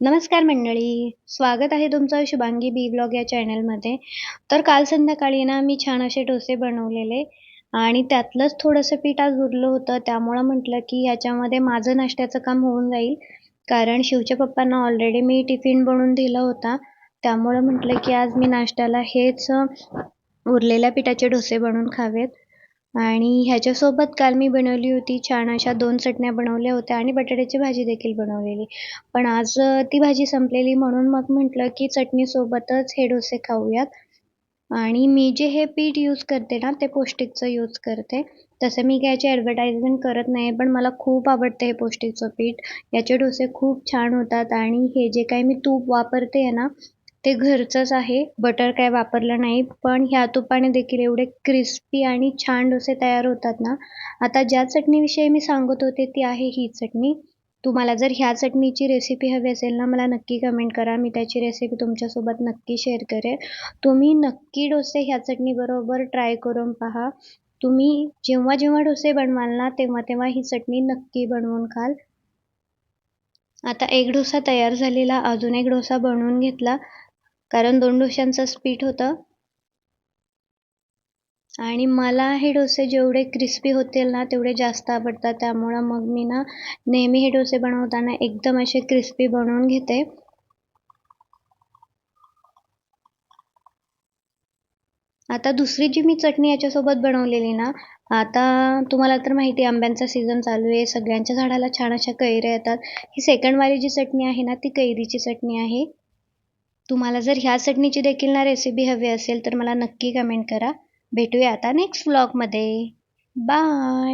नमस्कार मंडळी. स्वागत आहे तुमचं शुभांगी बी व्लॉग या चॅनलमध्ये. तर काल संध्याकाळी ना मी छान असे डोसे बनवलेले आणि त्यातलंच थोडंसं पीठ आज उरलं होतं. त्यामुळं म्हटलं की ह्याच्यामध्ये माझं नाश्त्याचं काम होऊन जाईल. कारण शिवच्या पप्पांना ऑलरेडी मी टिफिन बनवून दिला होता. त्यामुळं म्हटलं की आज मी नाश्त्याला हेच उरलेल्या पिठाचे डोसे बनवून खावेत. आणि ह्याच्यासोबत काल मी बनवली होती छान अशा 2 चटण्या बनवल्या होत्या आणि बटाट्याची भाजी देखील बनवलेली. पण आज ती भाजी संपलेली म्हणून मग म्हटलं की चटणीसोबतच हे डोसे खाऊयात. आणि मी जे हे पीठ यूज करते ना ते पौष्टिकचं यूज करते. तसं मी काय याची ॲडव्हर्टाइजमेंट करत नाही, पण मला खूप आवडतं हे पौष्टिकचं पीठ. याचे डोसे खूप छान होतात आणि हे जे काही मी तूप वापरते आहे ना, ते घरचंच आहे. बटर काय वापरलं नाही. पण ह्या तुपाने देखील एवढे क्रिस्पी आणि छान डोसे तयार होतात ना. आता ज्या चटणीविषयी मी सांगत होते ती आहे ही चटणी. तुम्हाला जर ह्या चटणीची रेसिपी हवी असेल ना, मला नक्की कमेंट करा. मी त्याची रेसिपी तुमच्यासोबत नक्की शेअर करेन. तुम्ही नक्की डोसे ह्या चटणीबरोबर ट्राय करून पहा. तुम्ही जेव्हा डोसे बनवाल ना, तेव्हा ही चटणी नक्की बनवून खाल. आता एक डोसा तयार झालेला, अजून एक डोसा बनवून घेतला. कारण 2 डोशांचंच पीठ होतं. आणि मला हे डोसे जेवढे क्रिस्पी होतील ना, तेवढे जास्त आवडतात. त्यामुळं मग मी ना, नेहमी हे डोसे बनवताना एकदम असे क्रिस्पी बनवून घेते. आता दुसरी जी मी चटणी याच्यासोबत बनवलेली ना, आता तुम्हाला तर माहिती आहे आंब्यांचा सीझन चालू आहे. सगळ्यांच्या झाडाला छान अशा कैऱ्या येतात. ही सेकंड वाली जी चटणी आहे ना, ती कैरीची चटणी आहे. तुम्हाला जर ह्या चटणीची देखील ना रेसिपी हवी असेल, तर मला नक्की कमेंट करा. भेटूया आता नेक्स्ट व्लॉगमध्ये. बाय.